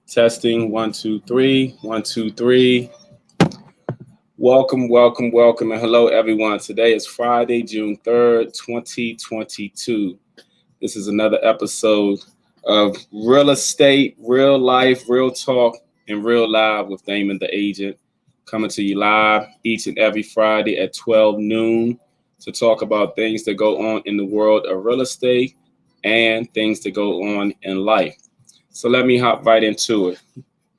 Testing 1 2 3 1 2 3. Welcome, and hello everyone. Today is Friday, June 3rd, 2022. This is another episode of Real Estate, Real Life, Real Talk, and Real Live with Damon the Agent, coming to you live each and every Friday at 12 noon to talk about things that go on in the world of real estate and things that go on in life. So let me hop right into it.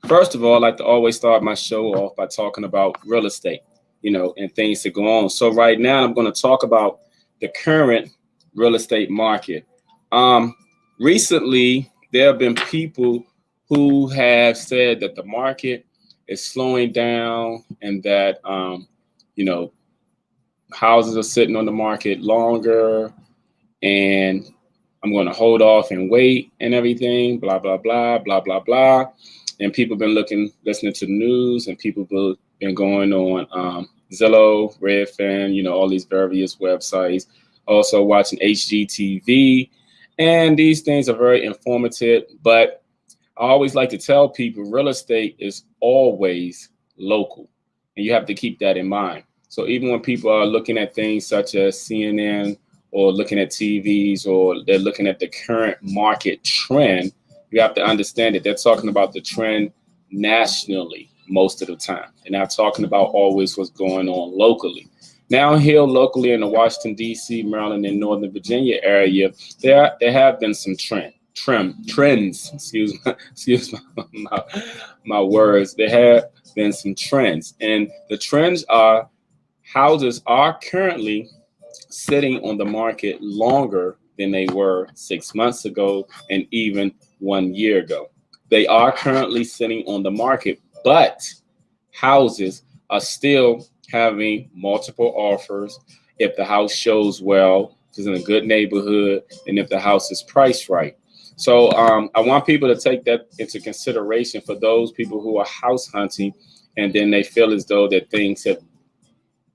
First of all, I like to always start my show off by talking about real estate, and things that go on. So right now, I'm going to talk about the current real estate market. Recently, there have been people who have said that the market is slowing down and that, houses are sitting on the market longer and I'm going to hold off and wait and everything, blah, blah, blah, blah, blah, blah. And people been listening to the news, and people been going on Zillow, Redfin, all these various websites, also watching HGTV. And these things are very informative, but I always like to tell people real estate is always local, and you have to keep that in mind. So even when people are looking at things such as CNN, or looking at TVs, or they're looking at the current market trend, you have to understand that they're talking about the trend nationally most of the time. They're not talking about always what's going on locally. Now here locally in the Washington, D.C., Maryland, and Northern Virginia area, there have been some trends. Excuse my words. There have been some trends. And the trends are houses are currently sitting on the market longer than they were 6 months ago and even 1 year ago. They are currently sitting on the market, but houses are still having multiple offers if the house shows well, if it's in a good neighborhood, and if the house is priced right. So I want people to take that into consideration for those people who are house hunting and then they feel as though that things have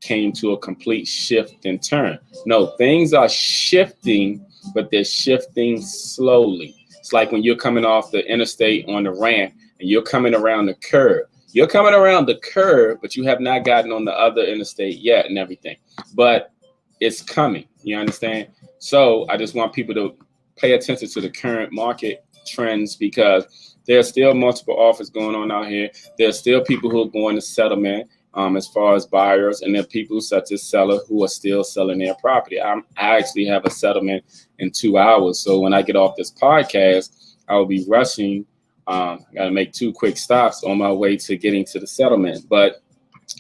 came to a complete shift and turn. No, things are shifting, but they're shifting slowly. It's like when you're coming off the interstate on the ramp and you're coming around the curve. You're coming around the curve, but you have not gotten on the other interstate yet and everything. But it's coming. You understand? So I just want people to pay attention to the current market trends because there are still multiple offers going on out here. There are still people who are going to settlement. As far as buyers, and there are people such as seller who are still selling their property. I actually have a settlement in 2 hours. So when I get off this podcast, I will be rushing. I got to make 2 quick stops on my way to getting to the settlement. But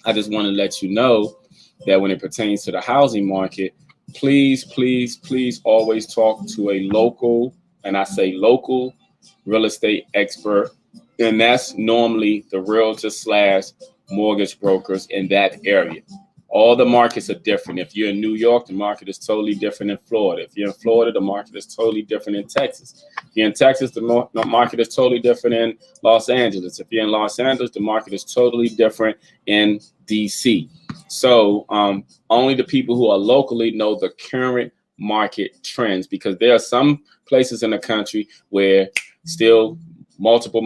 I just want to let you know that when it pertains to the housing market, please always talk to a local, and I say local, real estate expert. And that's normally the realtor / mortgage brokers in that area. All the markets are different. If you're in New York, the market is totally different in Florida. If you're in Florida, the market is totally different in Texas. If you're in Texas, the market is totally different in Los Angeles. If you're in Los Angeles, the market is totally different in DC. So only the people who are locally know the current market trends, because there are some places in the country where still multiple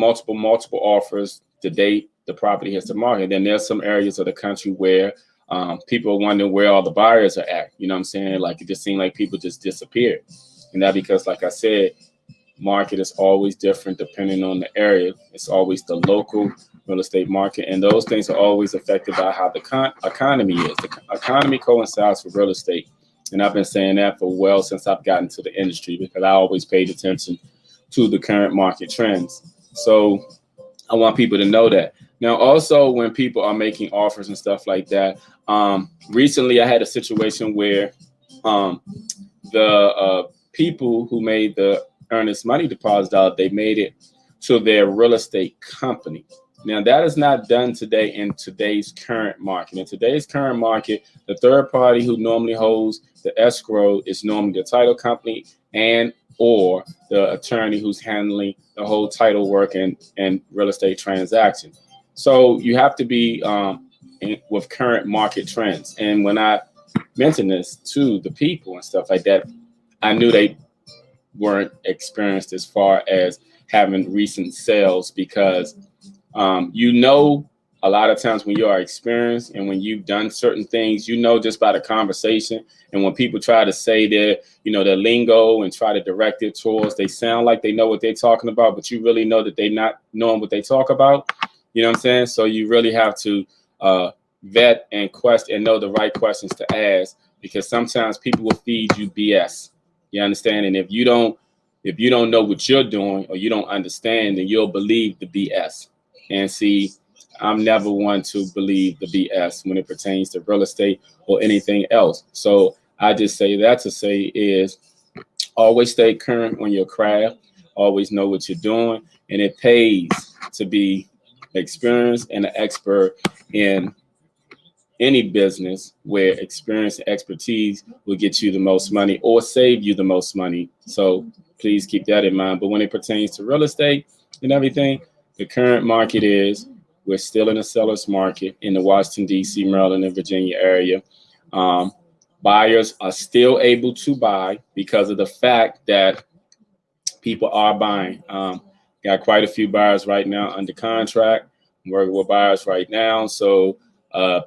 offers to date the property hits the market. Then there's some areas of the country where people are wondering where all the buyers are at. You know what I'm saying? Like it just seemed like people just disappeared. And that because, like I said, market is always different depending on the area. It's always the local real estate market. And those things are always affected by how the economy is. The economy coincides with real estate. And I've been saying that for well since I've gotten to the industry, because I always paid attention to the current market trends. So I want people to know that. Now, also, when people are making offers and stuff like that, recently I had a situation where the people who made the earnest money deposit out, they made it to their real estate company. Now, that is not done today in today's current market. In today's current market, the third party who normally holds the escrow is normally the title company and or the attorney who's handling the whole title work and real estate transaction. So you have to be with current market trends. And when I mentioned this to the people and stuff like that, I knew they weren't experienced as far as having recent sales, because you know, a lot of times when you are experienced and when you've done certain things, you know, just by the conversation. And when people try to say their lingo and try to direct it towards, they sound like they know what they're talking about, but you really know that they're not knowing what they talk about. You know what I'm saying? So you really have to vet and question and know the right questions to ask, because sometimes people will feed you BS. You understand? And if you don't know what you're doing, or you don't understand, then you'll believe the BS. And see, I'm never one to believe the BS when it pertains to real estate or anything else. So I just say that to say is always stay current on your craft, always know what you're doing, and it pays to be experienced and an expert in any business where experience and expertise will get you the most money or save you the most money. So please keep that in mind. But when it pertains to real estate and everything, the current market is, we're still in a seller's market in the Washington, D.C., Maryland, and Virginia area. Buyers are still able to buy because of the fact that people are buying. Got quite a few buyers right now under contract. I'm working with buyers right now. So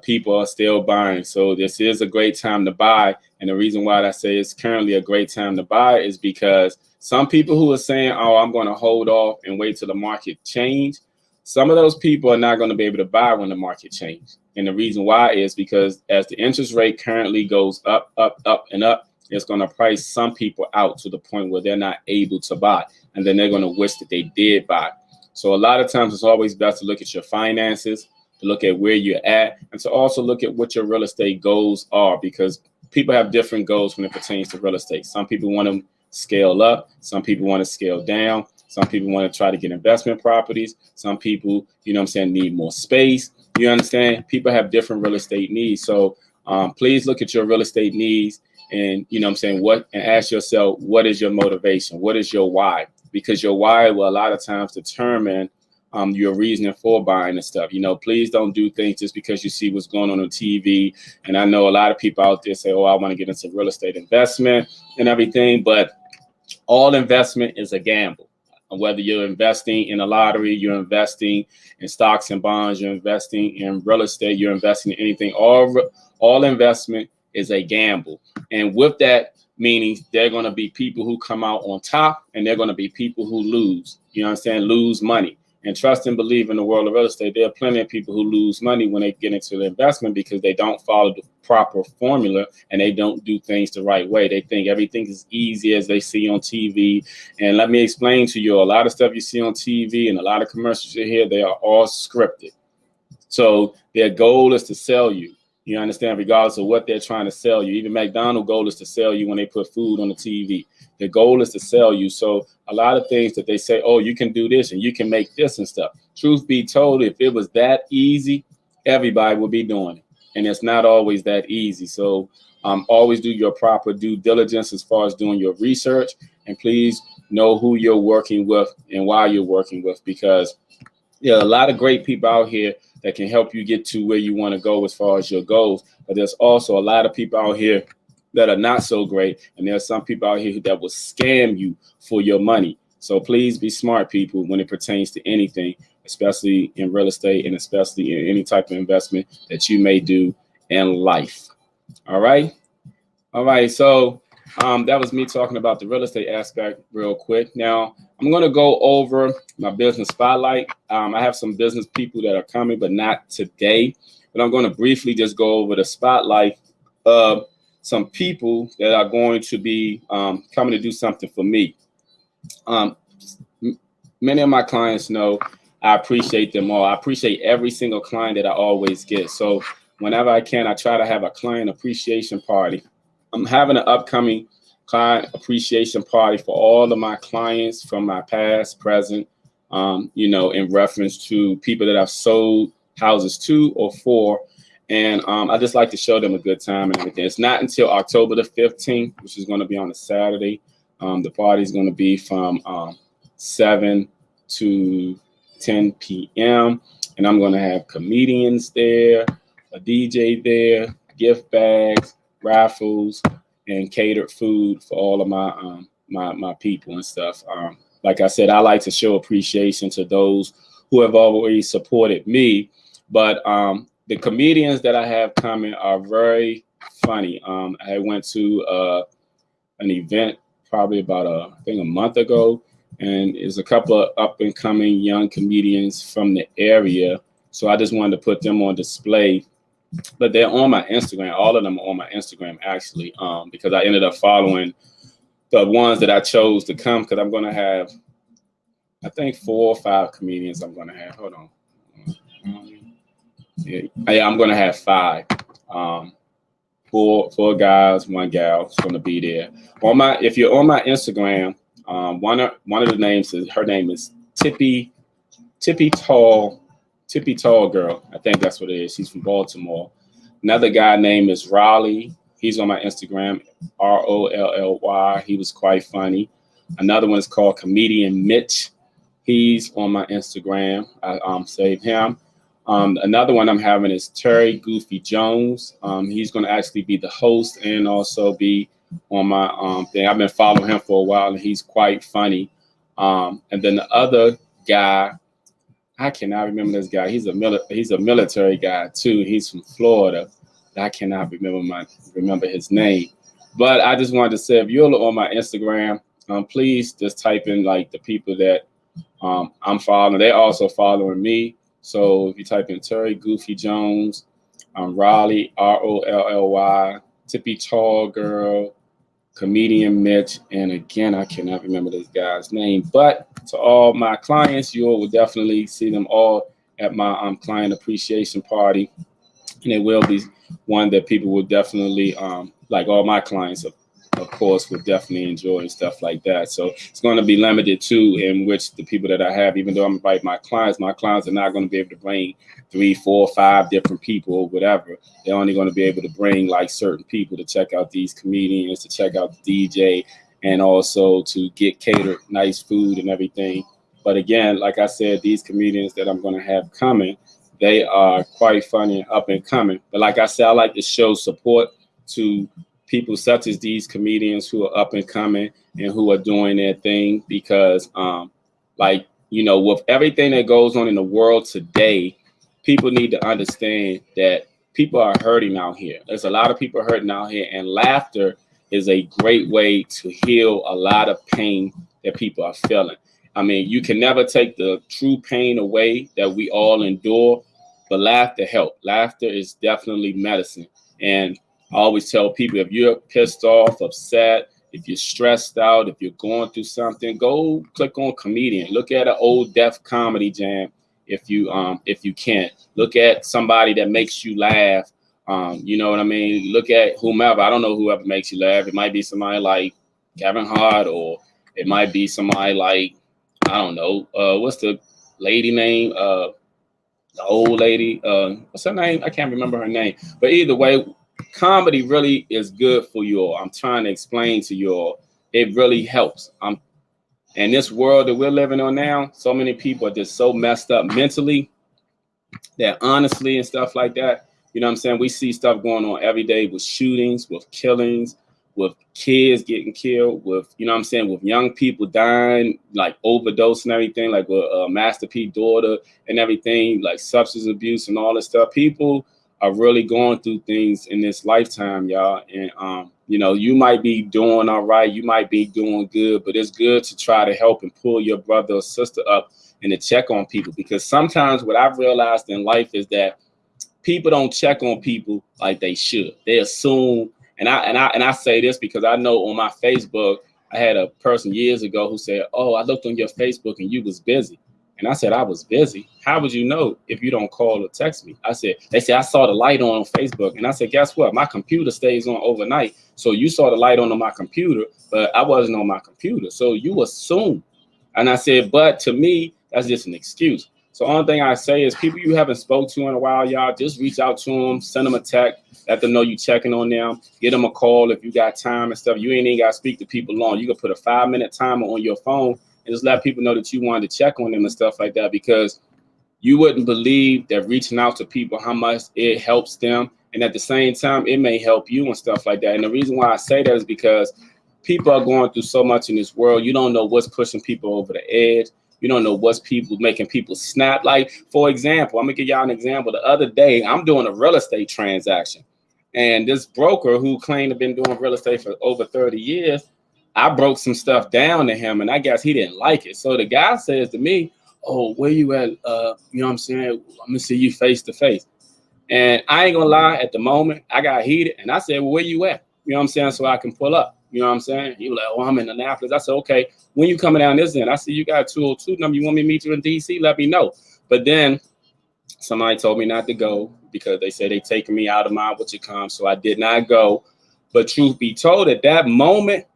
people are still buying. So this is a great time to buy. And the reason why I say it's currently a great time to buy is because some people who are saying, oh, I'm going to hold off and wait till the market change, some of those people are not going to be able to buy when the market changes. And the reason why is because as the interest rate currently goes up, up, up, and up, it's going to price some people out to the point where they're not able to buy. And then they're going to wish that they did buy. So a lot of times it's always best to look at your finances, to look at where you're at, and to also look at what your real estate goals are, because people have different goals when it pertains to real estate. Some people want to scale up. Some people want to scale down. Some people want to try to get investment properties. Some people, need more space. You understand? People have different real estate needs. So please look at your real estate needs and, and ask yourself, what is your motivation? What is your why? Because your why will a lot of times determine your reasoning for buying and stuff. Please don't do things just because you see what's going on TV. And I know a lot of people out there say, oh, I want to get into real estate investment and everything, but all investment is a gamble. Whether you're investing in a lottery, you're investing in stocks and bonds, you're investing in real estate, you're investing in anything, all investment is a gamble. And with that, meaning there are going to be people who come out on top and there are going to be people who lose, lose money. And trust and believe in the world of real estate, there are plenty of people who lose money when they get into the investment because they don't follow the proper formula and they don't do things the right way. They think everything is easy as they see on TV. And let me explain to you, a lot of stuff you see on TV and a lot of commercials you hear, they are all scripted. So their goal is to sell you. You understand, regardless of what they're trying to sell you. Even McDonald's goal is to sell you when they put food on the TV. The goal is to sell you. So a lot of things that they say, oh, you can do this and you can make this and stuff. Truth be told, if it was that easy, everybody would be doing it. And it's not always that easy. So always do your proper due diligence as far as doing your research. And please know who you're working with and why you're working with, because there are a lot of great people out here that can help you get to where you want to go as far as your goals. But there's also a lot of people out here that are not so great. And there are some people out here that will scam you for your money. So please be smart, people, when it pertains to anything, especially in real estate and especially in any type of investment that you may do in life. All right. All right. So that was me talking about the real estate aspect real quick. Now, I'm going to go over my business spotlight. I have some business people that are coming, but not today. But I'm going to briefly just go over the spotlight of some people that are going to be coming to do something for me. Many of my clients know I appreciate them all. I appreciate every single client that I always get. So whenever I can, I try to have a client appreciation party. I'm having an upcoming client appreciation party for all of my clients from my past, present, in reference to people that I've sold houses to or for. And I just like to show them a good time and everything. It's not until October the 15th, which is going to be on a Saturday. The party is going to be from 7 to 10 p.m. And I'm going to have comedians there, a DJ there, gift bags, raffles, and catered food for all of my my people and stuff. like I said, I like to show appreciation to those who have always supported me. But the comedians that I have coming are very funny. I went to an event probably about I think a month ago, and there's a couple of up and coming young comedians from the area. So I just wanted to put them on display. But they're on my Instagram. All of them are on my Instagram actually, because I ended up following the ones that I chose to come, because I'm going to have, I think, 4 or 5 comedians I'm going to have. Hold on. Yeah, I'm going to have 5. 4 guys, 1 gal is going to be there. If you're on my Instagram, one of the names is, her name is Tippy Tall Girl. I think that's what it is. She's from Baltimore. Another guy named is Raleigh. He's on my Instagram, Rolly. He was quite funny. Another one is called Comedian Mitch. He's on my Instagram. I saved him. Another one I'm having is Terry Goofy Jones. He's going to actually be the host and also be on my thing. I've been following him for a while, and he's quite funny. And then the other guy, I cannot remember this guy. He's a military guy too. He's from Florida. I cannot remember his name. But I just wanted to say, if you're on my Instagram, please just type in like the people that I'm following. They're also following me. So if you type in Terry Goofy Jones, Raleigh, Rolly, Tippy Tall Girl, Comedian Mitch, and again, I cannot remember this guy's name. But to all my clients, you will definitely see them all at my client appreciation party. And it will be one that people will definitely, like all my clients, of course, would definitely enjoy and stuff like that. So it's going to be limited to in which the people that I have, even though I'm inviting my clients are not going to be able to bring 3, 4, 5 different people or whatever. They're only going to be able to bring like certain people to check out these comedians, to check out the DJ, and also to get catered nice food and everything. But again, like I said, these comedians that I'm going to have coming, they are quite funny and up and coming. But like I said, I like to show support to people such as these comedians who are up and coming and who are doing their thing, because like, you know, with everything that goes on in the world today, people need to understand that people are hurting out here. There's a lot of people hurting out here, and laughter is a great way to heal a lot of pain that people are feeling. I mean, you can never take the true pain away that we all endure, but laughter helps. Laughter is definitely medicine. And I always tell people, if you're pissed off, upset, if you're stressed out, if you're going through something, go click on comedian. Look at an old Def Comedy Jam if you can. Look at somebody that makes you laugh. You know what I mean? Look at whomever. I don't know whoever makes you laugh. It might be somebody like Kevin Hart, or it might be somebody like, I don't know, what's the lady name? The old lady. What's her name? I can't remember her name. But either way, comedy really is good for you all. I'm trying to explain to you all. It really helps. In this world that we're living on now, so many people are just so messed up mentally that honestly and stuff like that, you know what I'm saying? We see stuff going on every day with shootings, with killings, with kids getting killed, with, you know what I'm saying, with young people dying, like overdose and everything, like with Master P daughter and everything, like substance abuse and all this stuff. People are really going through things in this lifetime, y'all. And, you know, you might be doing all right. You might be doing good, but it's good to try to help and pull your brother or sister up and to check on people. Because sometimes what I've realized in life is that people don't check on people like they should. They assume, and I say this because I know on my Facebook, I had a person years ago who said, "Oh, I looked on your Facebook and you was busy." And I said, "I was busy. How would you know if you don't call or text me?" They said, "I saw the light on Facebook." And I said, "Guess what? My computer stays on overnight. So you saw the light on my computer, but I wasn't on my computer. So you assume." And I said, but to me, that's just an excuse. So the only thing I say is people you haven't spoke to in a while, y'all, just reach out to them, send them a text, let them know you checking on them, get them a call if you got time and stuff. You ain't even got to speak to people long. You can put a 5-minute timer on your phone and just let people know that you wanted to check on them and stuff like that, because you wouldn't believe that reaching out to people, how much it helps them. And at the same time, it may help you and stuff like that. And the reason why I say that is because people are going through so much in this world. You don't know what's pushing people over the edge. You don't know what's people making people snap. Like, for example, I'm gonna give y'all an example. The other day, I'm doing a real estate transaction, and this broker who claimed to have been doing real estate for over 30 years, I broke some stuff down to him, and I guess he didn't like it. So the guy says to me, "Oh, where you at? You know what I'm saying? I'm gonna see you face to face." And I ain't gonna lie, at the moment, I got heated, and I said, "Well, where you at? You know what I'm saying? So I can pull up." You know what I'm saying? He was like, "Oh, I'm in Annapolis." I said, "Okay, when you coming down this end?" I said, "You got a 202 number. You want me to meet you in DC? Let me know." But then somebody told me not to go because they said they taking me out of my what you come. So I did not go. But truth be told, at that moment,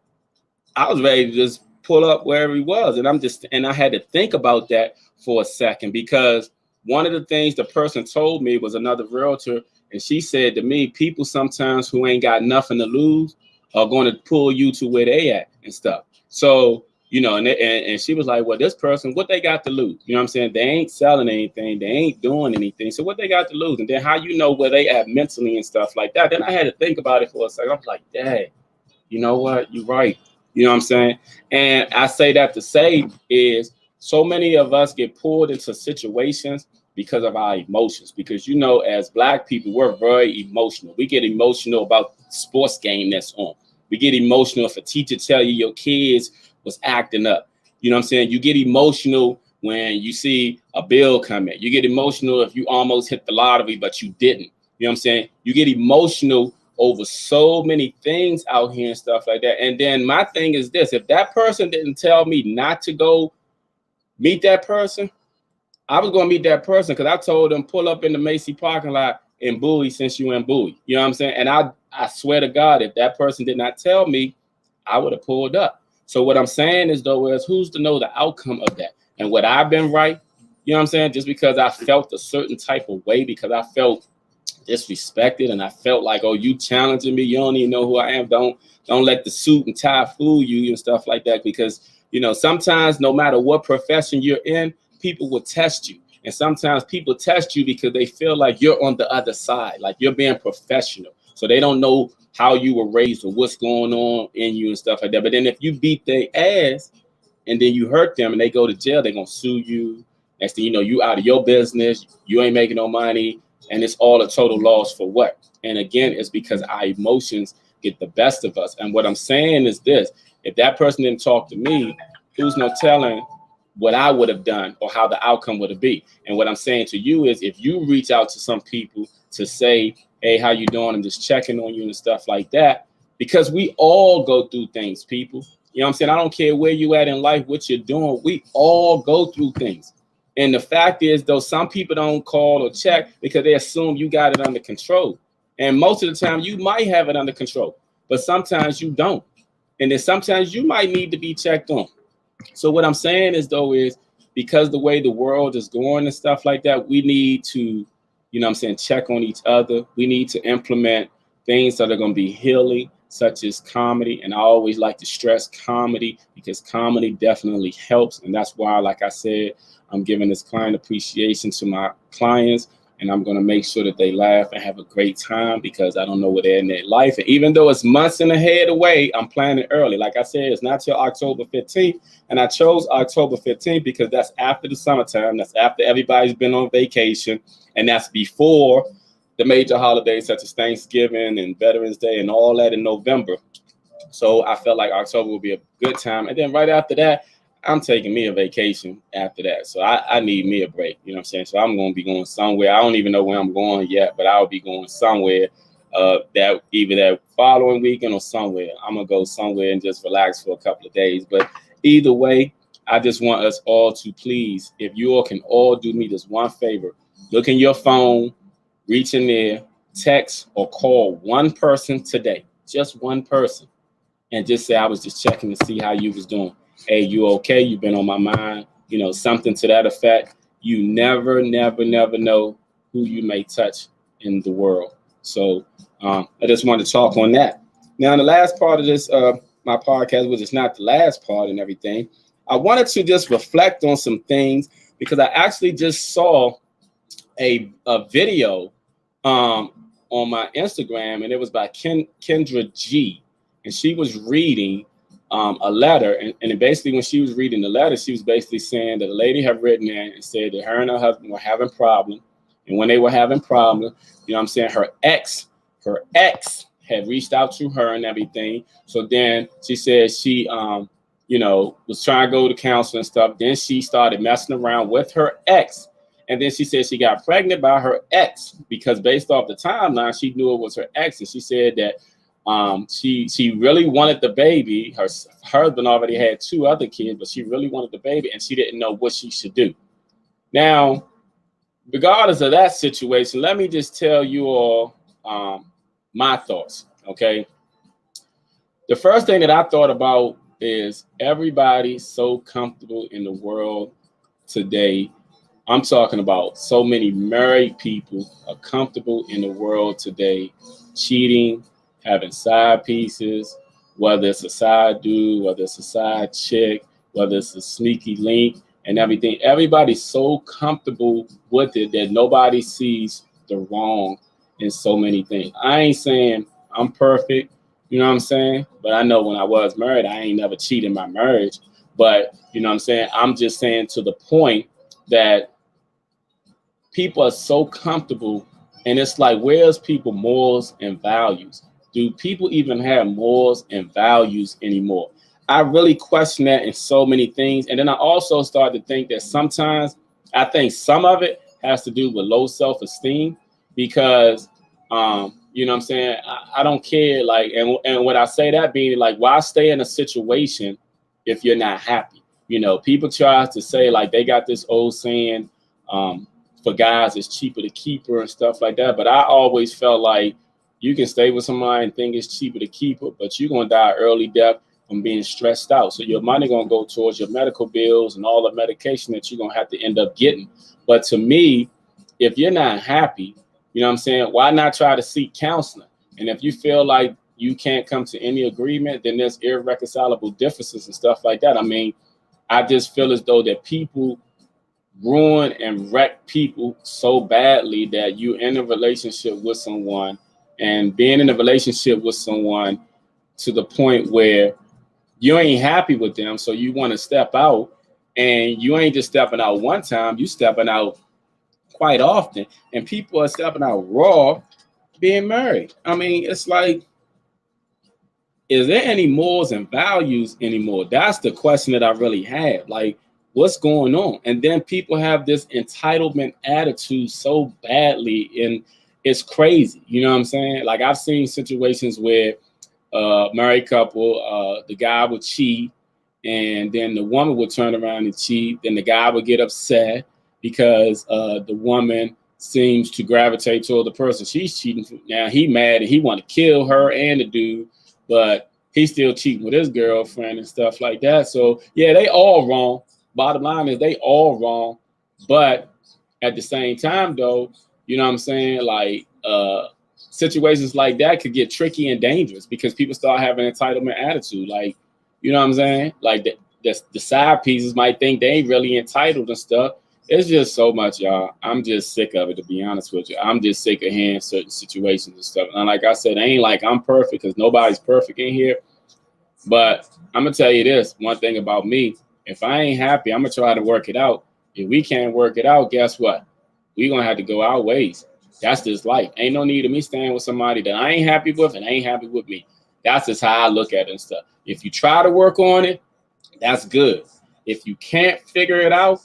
I was ready to just pull up wherever he was. And I had to think about that for a second, because one of the things the person told me was another realtor. And she said to me, people sometimes who ain't got nothing to lose are going to pull you to where they at and stuff. So, you know, and she was like, well, this person, what they got to lose? You know what I'm saying? They ain't selling anything. They ain't doing anything. So what they got to lose? And then how you know where they at mentally and stuff like that? Then I had to think about it for a second. I was like, dang, you know what? You're right. You know what I'm saying? And I say that to say is so many of us get pulled into situations because of our emotions. Because, you know, as Black people, we're very emotional. We get emotional about sports game that's on. We get emotional if a teacher tell you your kids was acting up. You know what I'm saying? You get emotional when you see a bill come in. You get emotional if you almost hit the lottery, but you didn't. You know what I'm saying? You get emotional over so many things out here and stuff like that. And then my thing is this: if that person didn't tell me not to go meet that person, I was going to meet that person, because I told them pull up in the Macy parking lot in Bowie since you in Bowie. You know what I'm saying? And I swear to God, if that person did not tell me, I would have pulled up. So what I'm saying is, though, is who's to know the outcome of that? And would I've been right? You know what I'm saying? Just because I felt a certain type of way, because I felt disrespected and I felt like, oh, you challenging me, you don't even know who I am, don't let the suit and tie fool you and stuff like that. Because, you know, sometimes no matter what profession you're in, people will test you. And sometimes people test you because they feel like you're on the other side, like you're being professional. So they don't know how you were raised or what's going on in you and stuff like that. But then if you beat their ass and then you hurt them and they go to jail, they're gonna sue you. Next thing you know, you out of your business, you ain't making no money, and it's all a total loss for what? And again, it's because our emotions get the best of us. And what I'm saying is this: if that person didn't talk to me, who's no telling what I would have done or how the outcome would have been. And what I'm saying to you is, if you reach out to some people to say, hey, how you doing? I'm just checking on you and stuff like that, because we all go through things, people. You know what I'm saying? I don't care where you at in life, what you're doing. We all go through things. And the fact is, though, some people don't call or check because they assume you got it under control. And most of the time, you might have it under control, but sometimes you don't. And then sometimes you might need to be checked on. So what I'm saying is, though, is because the way the world is going and stuff like that, we need to, you know what I'm saying, check on each other. We need to implement things that are going to be healing, such as comedy. And I always like to stress comedy, because comedy definitely helps. And that's why, like I said, I'm giving this client appreciation to my clients, and I'm going to make sure that they laugh and have a great time, because I don't know where they're in their life. And even though it's months and ahead away, I'm planning early. Like I said, it's not till October 15th. And I chose October 15th because that's after the summertime. That's after everybody's been on vacation. And that's before the major holidays such as Thanksgiving and Veterans Day and all that in November. So I felt like October would be a good time. And then right after that, I'm taking me a vacation after that. So I need me a break. You know what I'm saying? So I'm going to be going somewhere. I don't even know where I'm going yet, but I'll be going somewhere that either that following weekend or somewhere. I'm going to go somewhere and just relax for a couple of days. But either way, I just want us all to please, if you all can all do me this one favor, look in your phone, reach in there, text or call one person today, just one person, and just say, I was just checking to see how you was doing. Hey, you okay? You've been on my mind, you know, something to that effect. You never know who you may touch in the world. So I just wanted to talk on that. Now, in the last part of this, my podcast, which is not the last part and everything, I wanted to just reflect on some things, because I actually just saw a video on my Instagram, and it was by Kendra G. And she was reading a letter, and basically when she was reading the letter, she was basically saying that a lady had written in and said that her and her husband were having problems, and when they were having problems, you know what I'm saying, her ex had reached out to her and everything. So then she said she was trying to go to counseling and stuff. Then she started messing around with her ex, and then she said she got pregnant by her ex because based off the timeline, she knew it was her ex, and she said that she really wanted the baby. Her husband already had 2 other kids, but she really wanted the baby, and she didn't know what she should do. Now, regardless of that situation, let me just tell you all my thoughts, okay? The first thing that I thought about is everybody's so comfortable in the world today. I'm talking about so many married people are comfortable in the world today, cheating, having side pieces, whether it's a side dude, whether it's a side chick, whether it's a sneaky link and everything. Everybody's so comfortable with it that nobody sees the wrong in so many things. I ain't saying I'm perfect, you know what I'm saying? But I know when I was married, I ain't never cheated in my marriage. But, you know what I'm saying? I'm just saying to the point that people are so comfortable, and it's like, where's people morals and values? Do people even have morals and values anymore? I really question that in so many things. And then I also started to think that sometimes I think some of it has to do with low self-esteem because, you know what I'm saying? I don't care. Like, and when I say that being like, why stay in a situation if you're not happy? You know, people try to say like they got this old saying, for guys, it's cheaper to keep her and stuff like that. But I always felt like you can stay with somebody and think it's cheaper to keep her, but you're going to die early death from being stressed out. So your money going to go towards your medical bills and all the medication that you're going to have to end up getting. But to me, if you're not happy, you know what I'm saying, why not try to seek counseling? And if you feel like you can't come to any agreement, then there's irreconcilable differences and stuff like that. I mean, I just feel as though that people ruin and wreck people so badly that you're in a relationship with someone and being in a relationship with someone to the point where you ain't happy with them. So you want to step out, and you ain't just stepping out one time, you stepping out quite often, and people are stepping out raw being married. I mean, it's like, is there any morals and values anymore? That's the question that I really have. Like, what's going on? And then people have this entitlement attitude so badly, and it's crazy. You know what I'm saying? Like, I've seen situations where married couple, the guy would cheat, and then the woman would turn around and cheat. Then the guy would get upset because the woman seems to gravitate toward the person she's cheating for. Now he mad and he want to kill her and the dude, but he's still cheating with his girlfriend and stuff like that. So yeah, they all wrong. Bottom line is they all wrong. But at the same time though, you know what I'm saying? Like situations like that could get tricky and dangerous because people start having entitlement attitude. Like, you know what I'm saying? Like the side pieces might think they ain't really entitled and stuff. It's just so much, y'all. I'm just sick of it, to be honest with you. I'm just sick of hearing certain situations and stuff. And like I said, it ain't like I'm perfect because nobody's perfect in here. But I'm going to tell you this, one thing about me. If I ain't happy, I'm going to try to work it out. If we can't work it out, guess what? We're going to have to go our ways. That's just life. Ain't no need of me staying with somebody that I ain't happy with and ain't happy with me. That's just how I look at it and stuff. If you try to work on it, that's good. If you can't figure it out,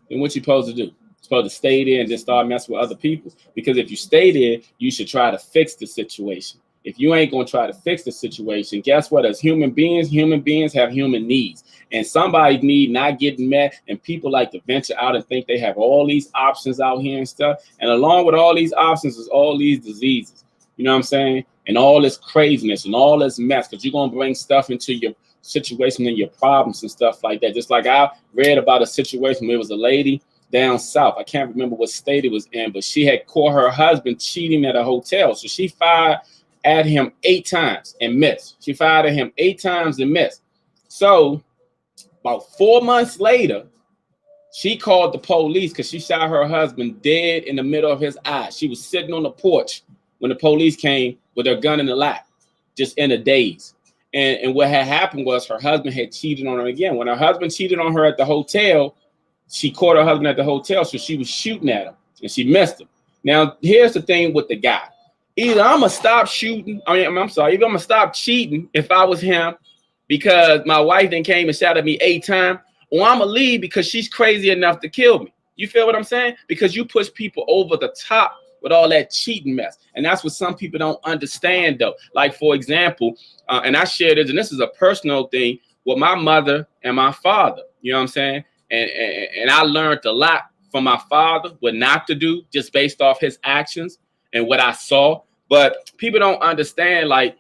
then what you supposed to do? You're supposed to stay there and just start messing with other people. Because if you stay there, you should try to fix the situation. If you ain't going to try to fix the situation, guess what? As human beings have human needs. And somebody's need not getting met. And people like to venture out and think they have all these options out here and stuff. And along with all these options is all these diseases. You know what I'm saying? And all this craziness and all this mess. Because you're going to bring stuff into your situation and your problems and stuff like that. Just like I read about a situation where it was a lady down south. I can't remember what state it was in, but she had caught her husband cheating at a hotel. So she fired at him 8 times and missed. She fired at him 8 times and missed. So about 4 months later, she called the police because she shot her husband dead in the middle of his eye. She was sitting on the porch when the police came with her gun in the lap, just in a daze. And what had happened was her husband had cheated on her again. When her husband cheated on her at the hotel, she caught her husband at the hotel, so she was shooting at him, and she missed him. Now, here's the thing with the guy. Either I'm going to stop shooting, either I'm going to stop cheating if I was him because my wife then came and shot at me 8 times, or I'm going to leave because she's crazy enough to kill me. You feel what I'm saying? Because you push people over the top with all that cheating mess. And that's what some people don't understand, though. Like, for example, and I shared this, and this is a personal thing with my mother and my father. You know what I'm saying? And I learned a lot from my father, what not to do, just based off his actions and what I saw. But people don't understand, like,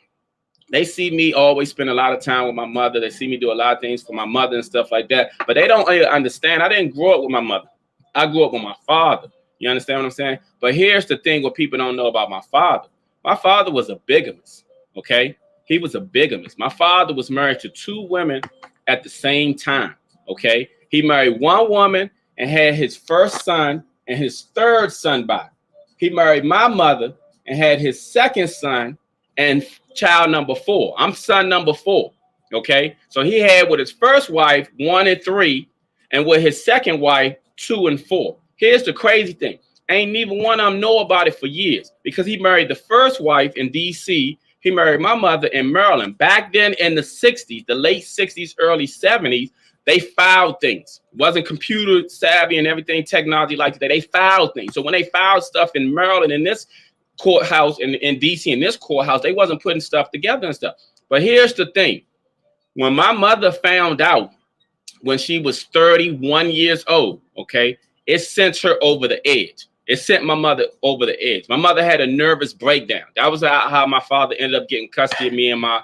they see me always spend a lot of time with my mother. They see me do a lot of things for my mother and stuff like that. But they don't understand. I didn't grow up with my mother. I grew up with my father. You understand what I'm saying? But here's the thing, what people don't know about my father. My father was a bigamist, okay? He was a bigamist. My father was married to 2 women at the same time, okay? He married one woman and had his first son and his 3rd son by. He married my mother and had his 2nd son and child number 4. I'm son number 4, okay? So he had with his first wife 1 and 3, and with his second wife 2 and 4. Here's the crazy thing. Ain't neither one of them know about it for years because he married the first wife in D.C. He married my mother in Maryland. Back then in the 60s, the late 60s, early 70s, they filed things. It wasn't computer savvy and everything, technology like that. They filed things. So when they filed stuff in Maryland in this courthouse, in D.C. in this courthouse, they wasn't putting stuff together and stuff. But here's the thing. When my mother found out when she was 31 years old, okay, it sent her over the edge. It sent my mother over the edge. My mother had a nervous breakdown. That was how my father ended up getting custody of me and my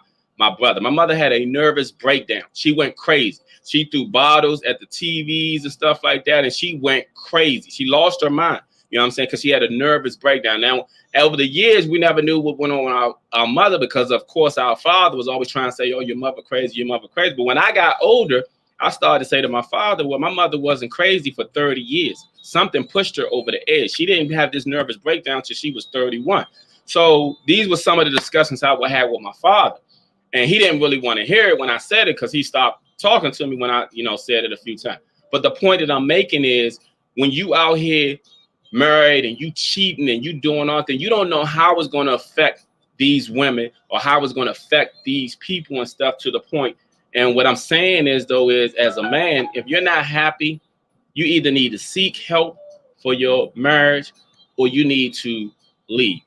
brother. My mother had a nervous breakdown. She went crazy. She threw bottles at the TVs and stuff like that, and she went crazy. She lost her mind. You know what I'm saying? Because she had a nervous breakdown. Now, over the years, we never knew what went on with our mother because, of course, our father was always trying to say, oh, your mother crazy, your mother crazy. But when I got older, I started to say to my father, well, my mother wasn't crazy for 30 years. Something pushed her over the edge. She didn't have this nervous breakdown till she was 31. So these were some of the discussions I would have with my father. And he didn't really want to hear it when I said it because he stopped talking to me when I, said it a few times. But the point that I'm making is when you out here married and you cheating and you doing all things, you don't know how it's going to affect these women or how it's going to affect these people and stuff to the point. And what I'm saying is, though, is as a man, if you're not happy, you either need to seek help for your marriage or you need to leave.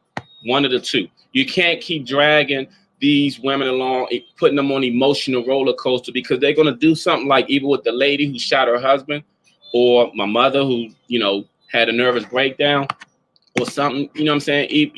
One of the two. You can't keep dragging these women along, putting them on emotional roller coaster because they're going to do something like even with the lady who shot her husband or my mother who, had a nervous breakdown or something, what I'm saying?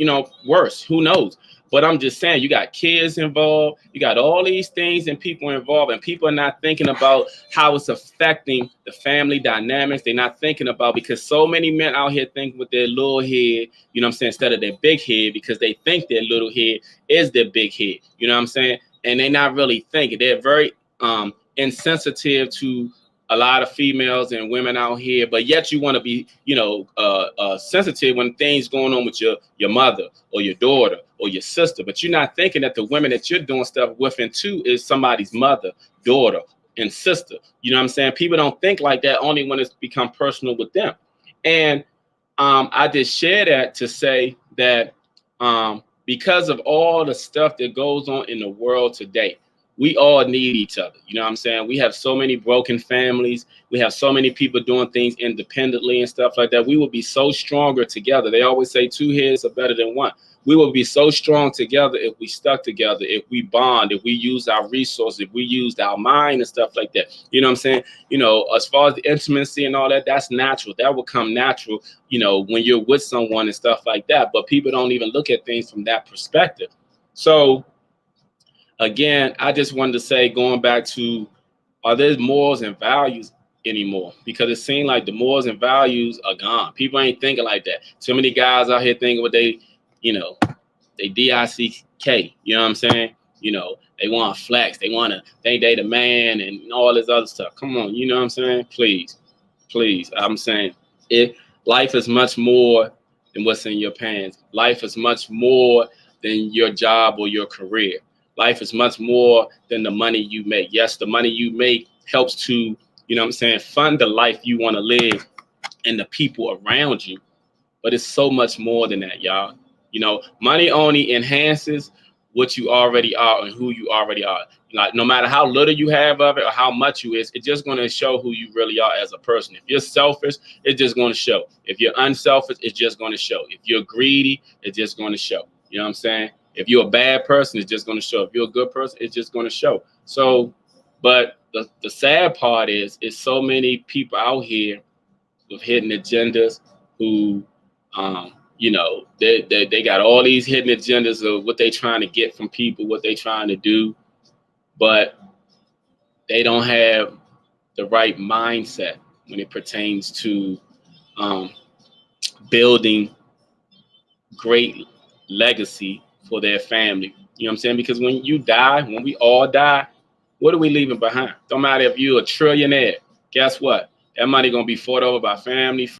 Worse, who knows? But I'm just saying, you got kids involved, you got all these things and people involved, and people are not thinking about how it's affecting the family dynamics. They're not thinking about, because so many men out here think with their little head, instead of their big head, because they think their little head is their big head, and they're not really thinking. They're very insensitive to a lot of females and women out here, but yet you want to be, sensitive when things going on with your mother or your daughter or your sister, but you're not thinking that the women that you're doing stuff with and too is somebody's mother, daughter, and sister. You know what I'm saying? People don't think like that only when it's become personal with them. And I just share that to say that because of all the stuff that goes on in the world today, we all need each other. You know what I'm saying? We have so many broken families. We have so many people doing things independently and stuff like that. We will be so stronger together. They always say 2 heads are better than 1. We will be so strong together if we stuck together, if we bond, if we use our resources, if we used our mind and stuff like that. You know what I'm saying? As far as the intimacy and all that, that's natural. That will come natural, when you're with someone and stuff like that. But people don't even look at things from that perspective. So again, I just wanted to say, going back to, are there morals and values anymore? Because it seems like the morals and values are gone. People ain't thinking like that. Too many guys out here thinking what they DICK, you know what I'm saying? They want to flex. They want to think they the man and all this other stuff. Come on, you know what I'm saying? Please. I'm saying life is much more than what's in your pants. Life is much more than your job or your career. Life is much more than the money you make. Yes, the money you make helps to, you know what I'm saying, fund the life you want to live and the people around you. But it's so much more than that, y'all. You know, money only enhances what you already are and who you already are. Like, no matter how little you have of it or how much you is, it's just going to show who you really are as a person. If you're selfish, it's just going to show. If you're unselfish, it's just going to show. If you're greedy, it's just going to show. You know what I'm saying? If you're a bad person, it's just going to show. If you're a good person, it's just going to show. So, but the sad part is so many people out here with hidden agendas who, you know, they got all these hidden agendas of what they trying to get from people, what they trying to do, but they don't have the right mindset when it pertains to building great legacy for their family. You know what I'm saying? Because when you die, when we all die, what are we leaving behind? Don't matter if you're a trillionaire. Guess what? That money gonna be fought over by family,